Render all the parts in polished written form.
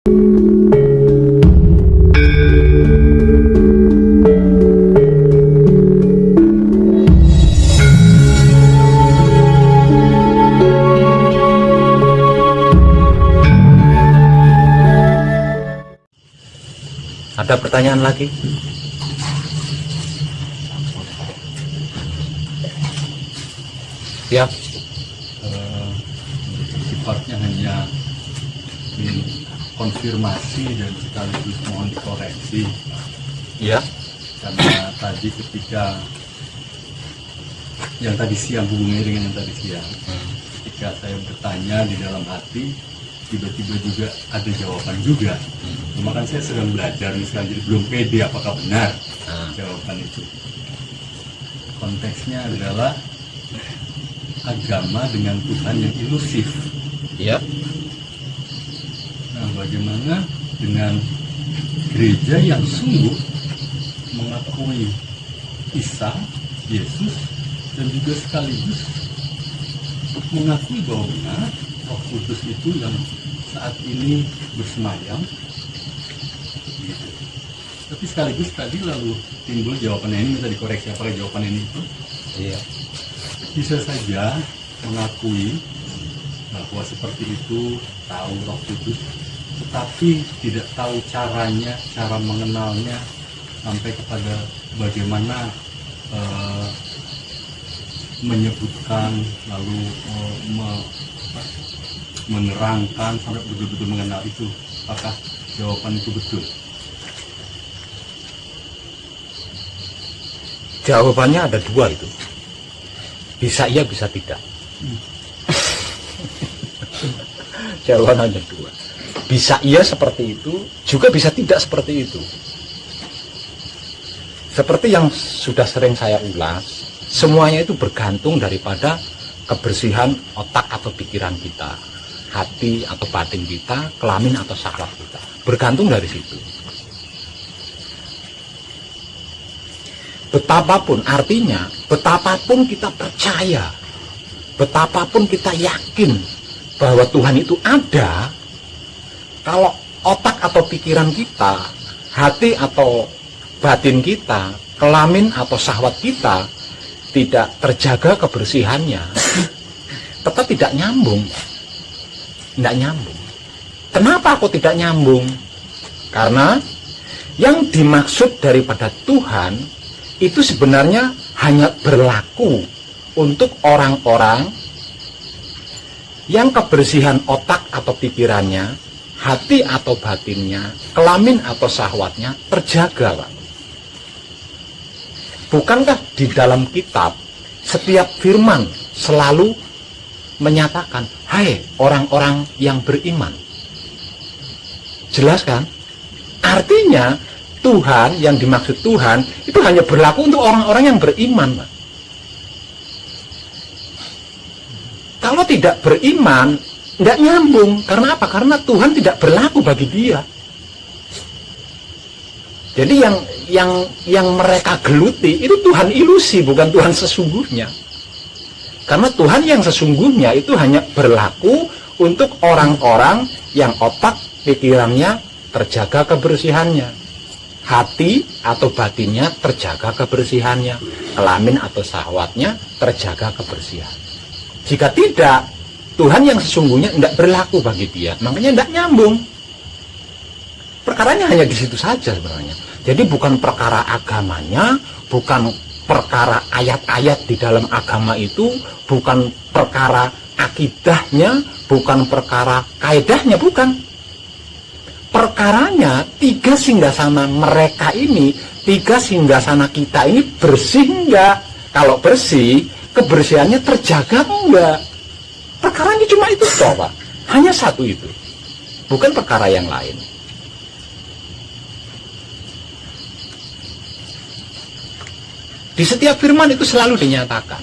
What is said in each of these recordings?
Ada pertanyaan lagi? Ya. Sifatnya hanya ingin konfirmasi dan sekaligus mohon dikoreksi. Ya. Karena tadi ketika yang tadi siang, hubungannya dengan yang tadi siang, ketika saya bertanya di dalam hati, tiba-tiba juga ada jawaban juga. Cuma kan saya sedang belajar nih sekarang, jadi belum pede apakah benar jawaban itu. Konteksnya adalah agama dengan Tuhan yang ilusif. Ya. Nah, bagaimana dengan gereja yang sungguh mengakui Isa, Yesus, dan juga sekaligus mengakui bahwa benar Roh Kudus itu yang saat ini bersemayam, gitu. Tapi sekaligus tadi lalu timbul jawabannya ini, minta dikoreksi apakah jawaban ini itu. Iya. Bisa saja mengakui bahwa seperti itu, tahu Roh Kudus, tetapi tidak tahu caranya, cara mengenalnya, sampai kepada bagaimana menyebutkan, lalu menerangkan sampai betul-betul mengenal itu. Apakah jawaban itu betul? Jawabannya ada dua itu. Bisa iya, bisa tidak. Jawaban ada dua. Bisa iya seperti itu, juga bisa tidak seperti itu. Seperti yang sudah sering saya ulas, semuanya itu bergantung daripada kebersihan otak atau pikiran kita, hati atau batin kita, kelamin atau syahwat kita. Bergantung dari situ. Betapapun, artinya betapapun kita percaya, betapapun kita yakin bahwa Tuhan itu ada, kalau otak atau pikiran kita, hati atau batin kita, kelamin atau syahwat kita tidak terjaga kebersihannya, tetap tidak nyambung. Tidak nyambung. Kenapa aku tidak nyambung? Karena yang dimaksud daripada Tuhan itu sebenarnya hanya berlaku untuk orang-orang yang kebersihan otak atau pikirannya, hati atau batinnya, kelamin atau syahwatnya terjaga, Pak. Bukankah di dalam kitab setiap firman selalu menyatakan, hai orang-orang yang beriman? Jelas kan? Artinya Tuhan, yang dimaksud Tuhan itu hanya berlaku untuk orang-orang yang beriman, Pak. Kalau tidak beriman, tidak nyambung. Karena apa? Karena Tuhan tidak berlaku bagi dia. Jadi yang mereka geluti itu Tuhan ilusi, bukan Tuhan sesungguhnya. Karena Tuhan yang sesungguhnya itu hanya berlaku untuk orang-orang yang otak pikirannya terjaga kebersihannya, hati atau batinnya terjaga kebersihannya, kelamin atau syahwatnya terjaga kebersihan. Jika tidak, Tuhan yang sesungguhnya tidak berlaku bagi dia, makanya tidak nyambung. Perkaranya hanya di situ saja sebenarnya. Jadi bukan perkara agamanya, bukan perkara ayat-ayat di dalam agama itu, bukan perkara akidahnya, bukan perkara kaidahnya, bukan. Perkaranya tiga singgasana mereka ini, tiga singgasana kita ini bersih enggak? Kalau bersih, kebersihannya terjaga enggak? Perkaranya cuma itu toh, Pak. Hanya satu itu. Bukan perkara yang lain. Di setiap firman itu selalu dinyatakan.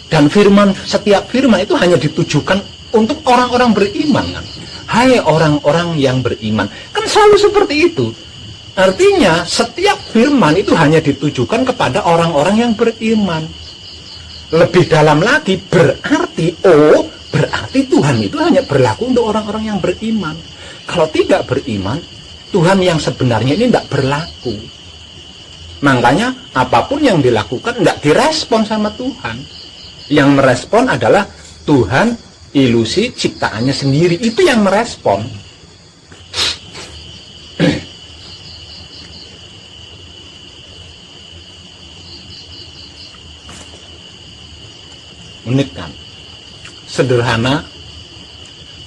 Dan setiap firman itu hanya ditujukan untuk orang-orang beriman, kan? Hai orang-orang yang beriman. Kan selalu seperti itu. Artinya setiap firman itu hanya ditujukan kepada orang-orang yang beriman. Lebih dalam lagi berarti berarti Tuhan itu hanya berlaku untuk orang-orang yang beriman. Kalau tidak beriman, Tuhan yang sebenarnya ini tidak berlaku. Makanya apapun yang dilakukan tidak direspon sama Tuhan. Yang merespon adalah Tuhan, ilusi ciptaannya sendiri. Itu yang merespon. Unik kan? Sederhana,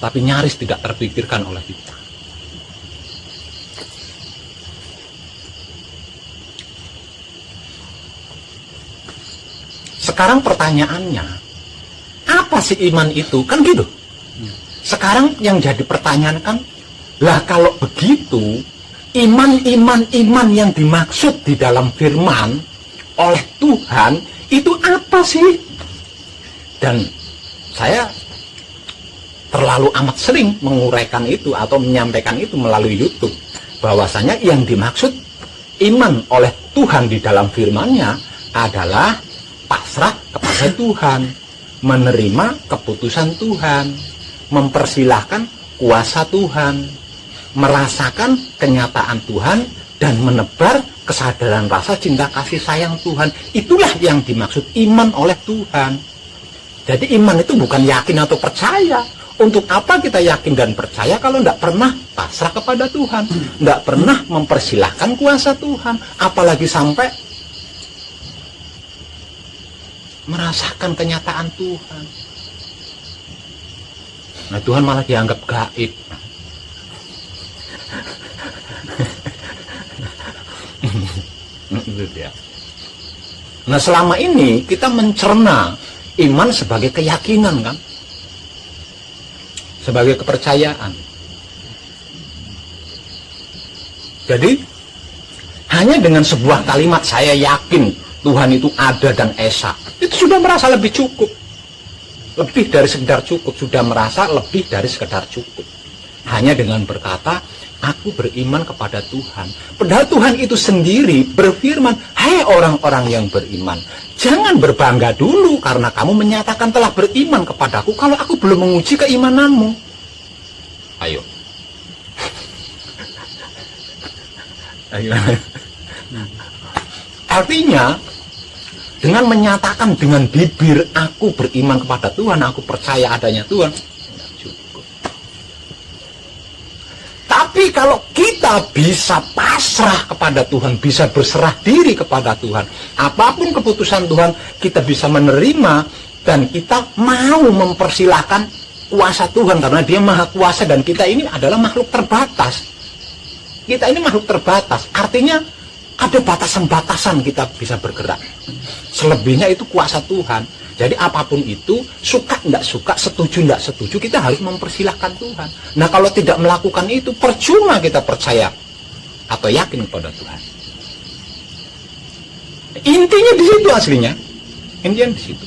tapi nyaris tidak terpikirkan oleh kita. Sekarang pertanyaannya, apa sih iman itu? Kan gitu. Sekarang yang jadi pertanyaan kan, lah kalau begitu, iman yang dimaksud di dalam firman oleh Tuhan, itu apa sih? Dan saya terlalu amat sering menguraikan itu atau menyampaikan itu melalui YouTube, bahwasanya yang dimaksud iman oleh Tuhan di dalam firman-Nya adalah pasrah kepada Tuhan, menerima keputusan Tuhan, mempersilahkan kuasa Tuhan, merasakan kenyataan Tuhan, dan menebar kesadaran rasa cinta kasih sayang Tuhan. Itulah yang dimaksud iman oleh Tuhan. Jadi iman itu bukan yakin atau percaya. Untuk apa kita yakin dan percaya kalau tidak pernah pasrah kepada Tuhan, tidak pernah mempersilahkan kuasa Tuhan, apalagi sampai merasakan kenyataan Tuhan. Nah, Tuhan malah dianggap gaib. Nah, selama ini kita mencerna iman sebagai keyakinan kan, sebagai kepercayaan. Jadi hanya dengan sebuah kalimat saya yakin Tuhan itu ada dan esa, itu sudah merasa lebih cukup. Lebih dari sekedar cukup, sudah merasa lebih dari sekedar cukup. Hanya dengan berkata, aku beriman kepada Tuhan. Padahal Tuhan itu sendiri berfirman, hai orang-orang yang beriman, jangan berbangga dulu karena kamu menyatakan telah beriman kepadaku kalau aku belum menguji keimananmu. Ayo. Artinya, dengan menyatakan dengan bibir aku beriman kepada Tuhan, aku percaya adanya Tuhan, cukup. Tapi kalau kita bisa pasrah kepada Tuhan, bisa berserah diri kepada Tuhan, apapun keputusan Tuhan kita bisa menerima, dan kita mau mempersilahkan kuasa Tuhan karena Dia maha kuasa dan kita ini adalah makhluk terbatas. Kita ini makhluk terbatas, artinya ada batasan-batasan kita bisa bergerak. Selebihnya itu kuasa Tuhan. Jadi apapun itu, suka tidak suka, setuju tidak setuju, kita harus mempersilahkan Tuhan. Nah, kalau tidak melakukan itu, percuma kita percaya atau yakin kepada Tuhan. Intinya di situ aslinya. Intinya di situ.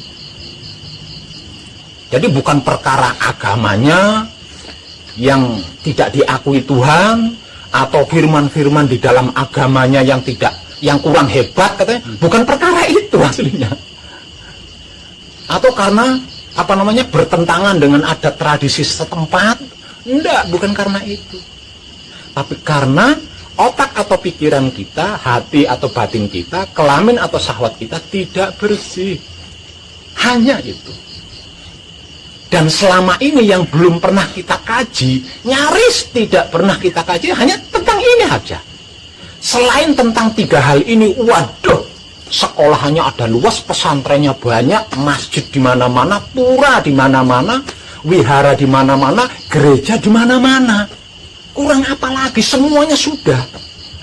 Jadi bukan perkara agamanya yang tidak diakui Tuhan, atau firman-firman di dalam agamanya yang kurang hebat katanya, bukan perkara itu aslinya. Atau karena bertentangan dengan adat tradisi setempat, enggak, bukan karena itu. Tapi karena otak atau pikiran kita, hati atau batin kita, kelamin atau syahwat kita tidak bersih. Hanya itu. Dan selama ini yang belum pernah kita kaji, nyaris tidak pernah kita kaji, hanya tentang ini aja. Selain tentang 3 hal ini, waduh, sekolahnya ada luas, pesantrennya banyak, masjid di mana-mana, pura di mana-mana, wihara di mana-mana, gereja di mana-mana. Kurang apa lagi? Semuanya sudah.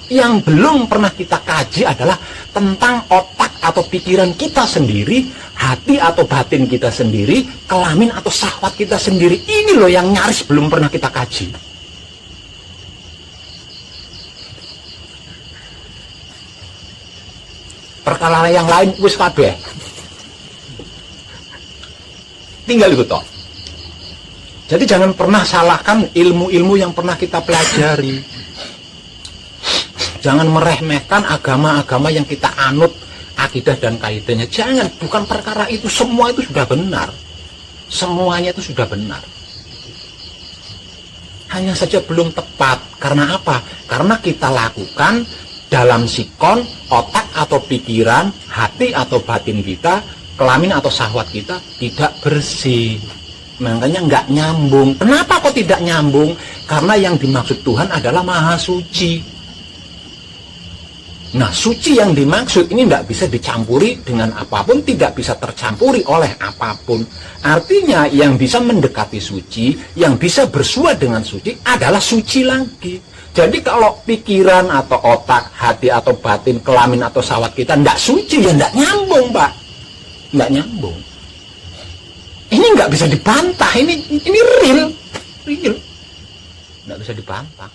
Yang belum pernah kita kaji adalah tentang otak atau pikiran kita sendiri, hati atau batin kita sendiri, kelamin atau syahwat kita sendiri. Ini loh yang nyaris belum pernah kita kaji. Perkara yang lain wis kabeh. Tinggal itu toh. Jadi jangan pernah salahkan ilmu-ilmu yang pernah kita pelajari. Jangan meremehkan agama-agama yang kita anut, akidah dan kaidahnya. Jangan, bukan perkara itu. Semua itu sudah benar. Semuanya itu sudah benar. hanya saja belum tepat. Karena apa? Karena kita lakukan dalam sikon, otak atau pikiran, hati atau batin kita, kelamin atau syahwat kita tidak bersih. Makanya nggak nyambung. Kenapa kok tidak nyambung? Karena yang dimaksud Tuhan adalah maha suci. Nah, suci yang dimaksud ini tidak bisa dicampuri dengan apapun, tidak bisa tercampuri oleh apapun. Artinya yang bisa mendekati suci, yang bisa bersua dengan suci adalah suci lagi. Jadi kalau pikiran atau otak, hati atau batin, kelamin atau syahwat kita tidak suci, ya tidak nyambung, Pak. Tidak nyambung. Ini nggak bisa dibantah, ini real. Tidak bisa dibantah.